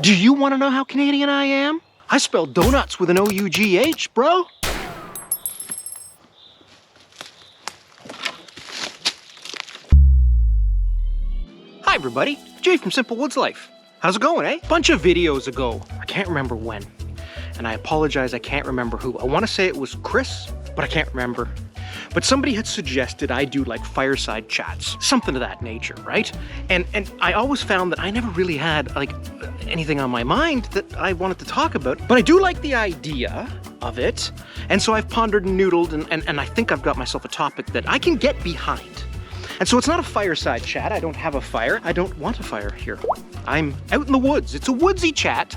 Do you want to know how Canadian I am? I spell donuts with an O-U-G-H, bro. Hi everybody, Jay from Simple Woods Life. How's it going, eh? Bunch of videos ago, I can't remember when, and I apologize, I can't remember who. I want to say it was Chris, but I can't remember. But somebody had suggested I do like fireside chats, something of that nature, right? And I always found that I never really had like anything on my mind that I wanted to talk about, but I do like the idea of it. And so I've pondered and noodled, and I think I've got myself a topic that I can get behind. And so it's not a fireside chat. I don't have a fire. I don't want a fire here. I'm out in the woods. It's a woodsy chat.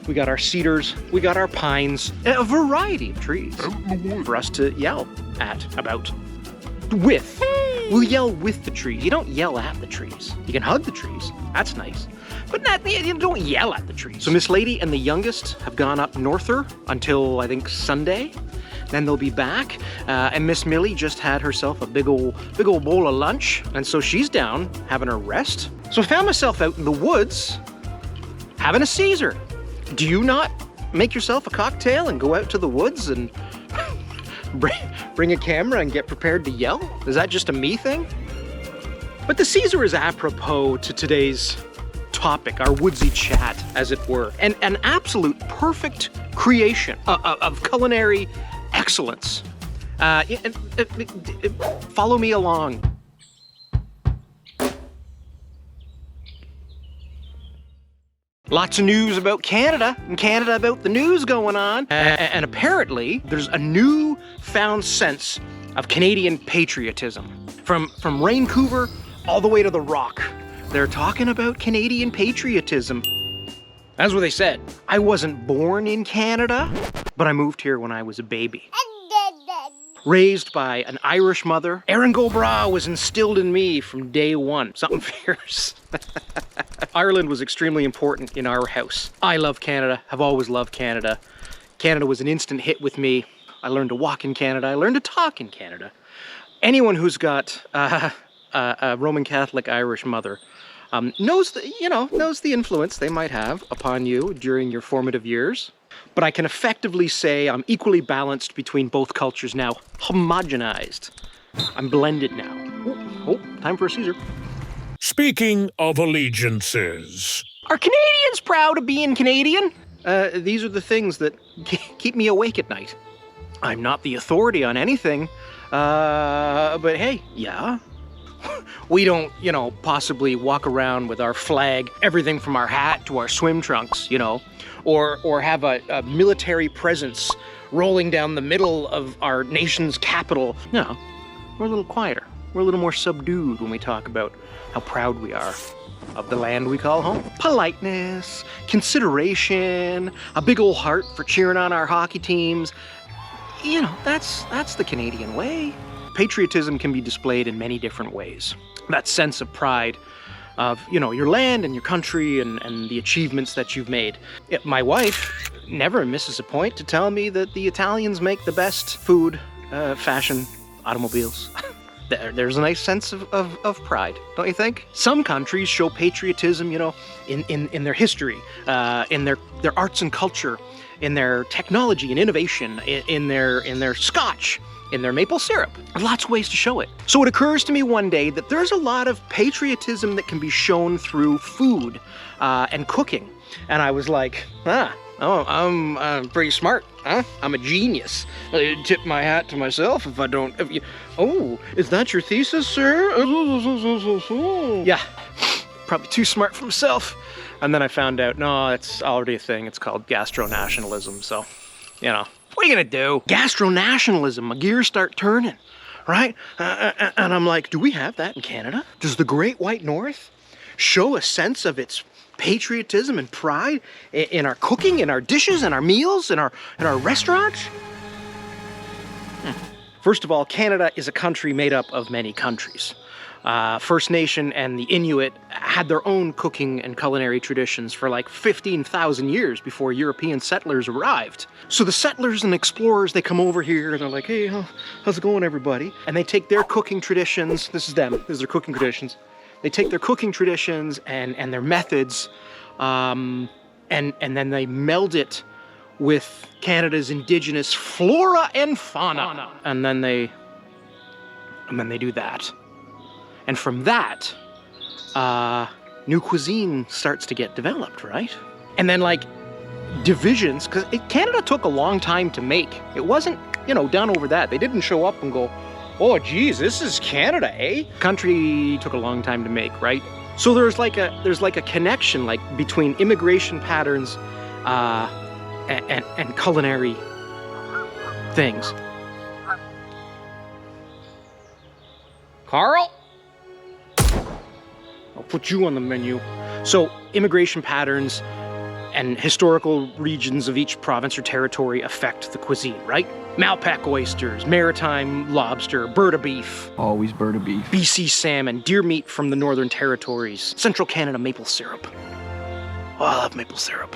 We got our cedars, we got our pines, a variety of trees for us to yell at, about, with. We'll yell with the trees. You don't yell at the trees. You can hug the trees. That's nice. But you don't yell at the trees. So Miss Lady and the youngest have gone up norther until, I think, Sunday. Then they'll be back. And Miss Millie just had herself a big old bowl of lunch. And so she's down having her rest. So I found myself out in the woods having a Caesar. Do you not make yourself a cocktail and go out to the woods and bring a camera and get prepared to yell? Is that just a me thing? But the Caesar is apropos to today's topic, our woodsy chat, as it were. And an absolute perfect creation of culinary excellence. Follow me along. Lots of news about Canada, and Canada about the news going on. And apparently, there's a newfound sense of Canadian patriotism. From Vancouver all the way to the Rock, they're talking about Canadian patriotism. That's what they said. I wasn't born in Canada, but I moved here when I was a baby. Raised by an Irish mother, Erin go Bragh was instilled in me from day one. Something fierce. Ireland was extremely important in our house. I love Canada, have always loved Canada. Canada was an instant hit with me. I learned to walk in Canada, I learned to talk in Canada. Anyone who's got a Roman Catholic Irish mother knows the influence they might have upon you during your formative years. But I can effectively say I'm equally balanced between both cultures now, homogenized. I'm blended now. Oh, time for a Caesar. Speaking of allegiances. Are Canadians proud of being Canadian? These are the things that keep me awake at night. I'm not the authority on anything, but hey, yeah. We don't, possibly walk around with our flag, everything from our hat to our swim trunks, or have a military presence rolling down the middle of our nation's capital. No, we're a little quieter. We're a little more subdued when we talk about how proud we are of the land we call home. Politeness, consideration, a big old heart for cheering on our hockey teams. That's the Canadian way. Patriotism can be displayed in many different ways. That sense of pride of, your land and your country and the achievements that you've made. My wife never misses a point to tell me that the Italians make the best food, fashion, automobiles. There's a nice sense of pride, don't you think? Some countries show patriotism, in their history, in their arts and culture, in their technology and innovation, in their scotch, in their maple syrup. Lots of ways to show it. So it occurs to me one day that there's a lot of patriotism that can be shown through food and cooking. And I was like, I'm pretty smart, huh? I'm a genius. I tip my hat to myself if I don't. Oh, is that your thesis, sir? Yeah, probably too smart for myself. And then I found out, no, it's already a thing. It's called gastronationalism. So, what are you gonna do? Gastronationalism, my gears start turning, right? And I'm like, do we have that in Canada? Does the Great White North show a sense of its patriotism and pride in our cooking, in our dishes, in our meals, in our restaurants? First of all, Canada is a country made up of many countries. First Nation and the Inuit had their own cooking and culinary traditions for like 15,000 years before European settlers arrived. So the settlers and explorers, they come over here and they're like, hey, how's it going, everybody? And they take their cooking traditions, this is their cooking traditions. They take their cooking traditions and their methods and then they meld it with Canada's indigenous flora and fauna, and then they do that, and from that, new cuisine starts to get developed, right? And then like divisions, because Canada took a long time to make. It wasn't, done over that. They didn't show up and go, oh geez, this is Canada, eh? Country took a long time to make, right? So there's like a connection like between immigration patterns and culinary things. Carl? I'll put you on the menu. So immigration patterns and historical regions of each province or territory affect the cuisine, right? Malpac oysters, maritime lobster, bird of beef. Always bird of beef. BC salmon, deer meat from the Northern Territories, Central Canada maple syrup. Oh, I love maple syrup.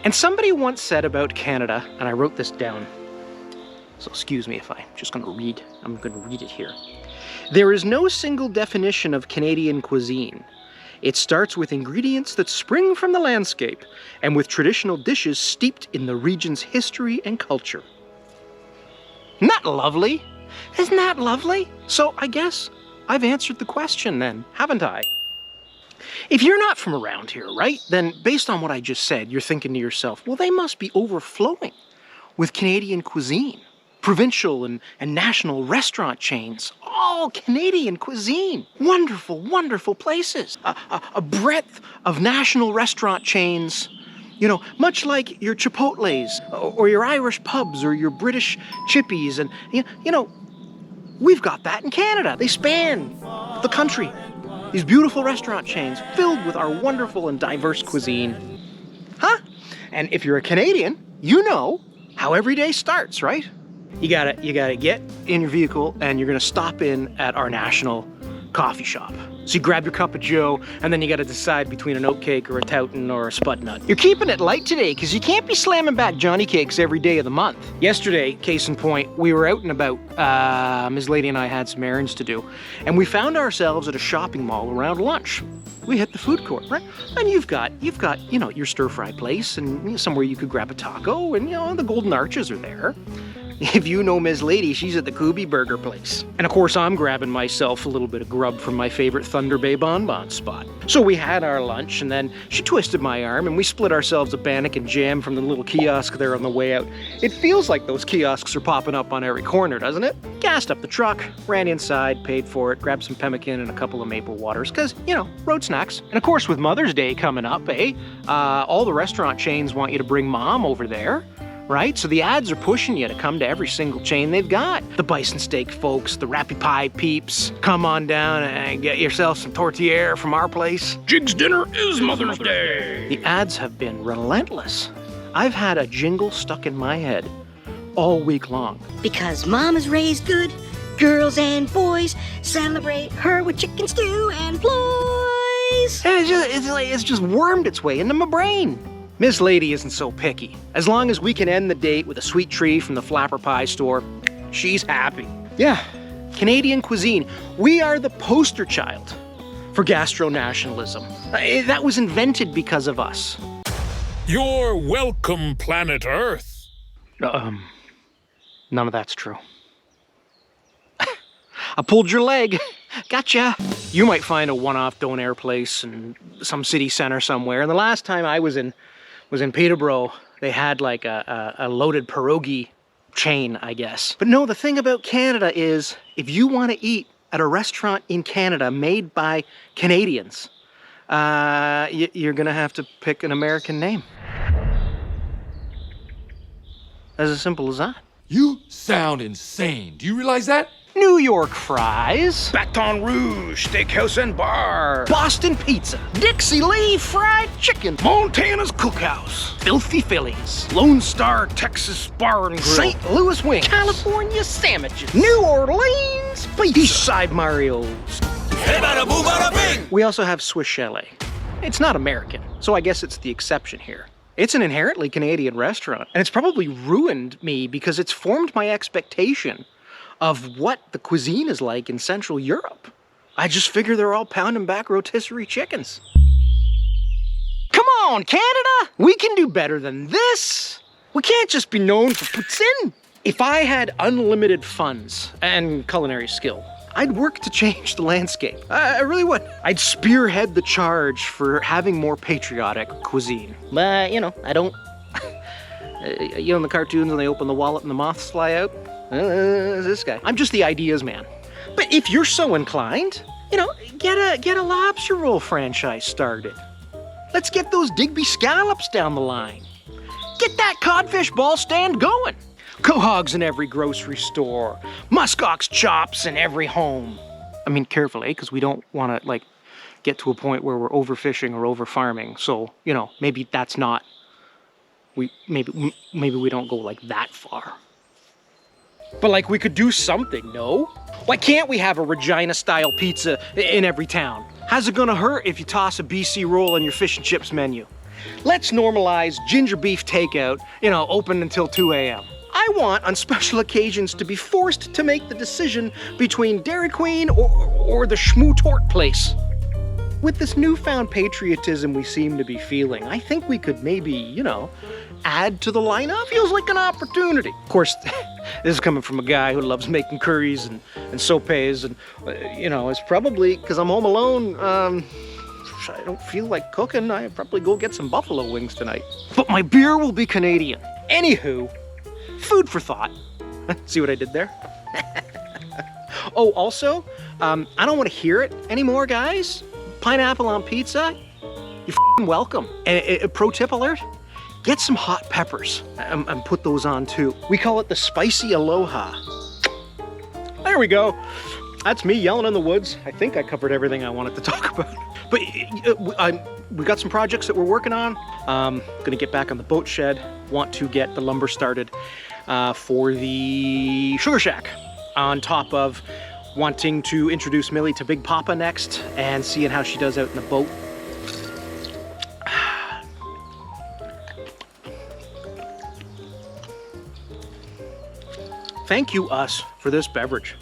And somebody once said about Canada, and I wrote this down, so excuse me if I'm gonna read it here. There is no single definition of Canadian cuisine. It starts with ingredients that spring from the landscape and with traditional dishes steeped in the region's history and culture. Isn't that lovely? Isn't that lovely? So I guess I've answered the question then, haven't I? If you're not from around here, right, then based on what I just said, you're thinking to yourself, well, they must be overflowing with Canadian cuisine. Provincial and national restaurant chains, all Canadian cuisine. Wonderful, wonderful places. A breadth of national restaurant chains, much like your Chipotles or your Irish pubs or your British chippies. And, we've got that in Canada. They span the country. These beautiful restaurant chains filled with our wonderful and diverse cuisine. Huh? And if you're a Canadian, you know how every day starts, right? You gotta get in your vehicle and you're gonna stop in at our national coffee shop. So you grab your cup of joe and then you gotta decide between an oatcake or a Towton or a spud nut. You're keeping it light today because you can't be slamming back Johnny cakes every day of the month. Yesterday, case in point, we were out and about. Ms. Lady and I had some errands to do, and we found ourselves at a shopping mall around lunch. We hit the food court, right? And you've got your stir-fry place and somewhere you could grab a taco, and the Golden Arches are there. If you know Ms. Lady, she's at the Kubi Burger place. And of course, I'm grabbing myself a little bit of grub from my favorite Thunder Bay Bonbon spot. So we had our lunch, and then she twisted my arm, and we split ourselves a bannock and jam from the little kiosk there on the way out. It feels like those kiosks are popping up on every corner, doesn't it? Gassed up the truck, ran inside, paid for it, grabbed some pemmican and a couple of maple waters, because, road snacks. And of course, with Mother's Day coming up, all the restaurant chains want you to bring Mom over there. Right? So the ads are pushing you to come to every single chain they've got. The bison steak folks, the rappy pie peeps, come on down and get yourself some tortilla from our place. Jig's dinner is Mother's Day. The ads have been relentless. I've had a jingle stuck in my head all week long. Because Mom is raised good, girls and boys celebrate her with chicken stew and ploys. And it's just wormed its way into my brain. Miss Lady isn't so picky. As long as we can end the date with a sweet treat from the Flapper Pie store, she's happy. Yeah, Canadian cuisine. We are the poster child for gastronationalism. That was invented because of us. You're welcome, planet Earth. None of that's true. I pulled your leg. Gotcha. You might find a one-off donair place in some city center somewhere. And the last time I was in Peterborough, they had like a loaded pierogi chain, I guess. But no, the thing about Canada is if you want to eat at a restaurant in Canada made by Canadians, you're going to have to pick an American name. As simple as that. You sound insane. Do you realize that? New York fries, Baton Rouge Steakhouse and Bar, Boston Pizza, Dixie Lee Fried Chicken, Montana's Cookhouse, Filthy Phillies, Lone Star Texas Bar and Grill, St. Louis Wings, California Sandwiches, New Orleans Pizza, Eastside Mario's. Hey, bada boo, bada bing! We also have Swiss Chalet. It's not American, so I guess it's the exception here. It's an inherently Canadian restaurant, and it's probably ruined me because it's formed my expectation of what the cuisine is like in Central Europe. I just figure they're all pounding back rotisserie chickens. Come on, Canada! We can do better than this! We can't just be known for poutine! If I had unlimited funds and culinary skill, I'd work to change the landscape. I really would. I'd spearhead the charge for having more patriotic cuisine. But, you know, I don't... You know in the cartoons when they open the wallet and the moths fly out? This guy. I'm just the ideas man. But if you're so inclined, you know, get a lobster roll franchise started. Let's get those Digby scallops down the line. Get that codfish ball stand going. Quahogs in every grocery store. Muskox chops in every home. I mean, carefully, because we don't want to, like, get to a point where we're overfishing or over-farming. So, you know, maybe that's not... Maybe we don't go, like, that far. But, like, we could do something, no? Why can't we have a Regina-style pizza in every town? How's it gonna hurt if you toss a BC roll in your fish and chips menu? Let's normalize ginger beef takeout, you know, open until 2 a.m. I want, on special occasions, to be forced to make the decision between Dairy Queen or the Schmoo Tort place. With this newfound patriotism we seem to be feeling, I think we could maybe, you know, add to the lineup. Feels like an opportunity. Of course, this is coming from a guy who loves making curries and sopes, and, you know, it's probably, because I'm home alone, I don't feel like cooking. I probably go get some buffalo wings tonight. But my beer will be Canadian. Anywho, food for thought. See what I did there? Oh, also, I don't want to hear it anymore, guys. Pineapple on pizza, you're f***ing welcome. And pro tip alert, get some hot peppers and put those on too. We call it the spicy aloha. There we go. That's me yelling in the woods. I think I covered everything I wanted to talk about. But we got some projects that we're working on. Gonna get back on the boat shed. Want to get the lumber started for the Sugar Shack, on top of wanting to introduce Millie to Big Papa next and seeing how she does out in the boat. Thank you, us, for this beverage.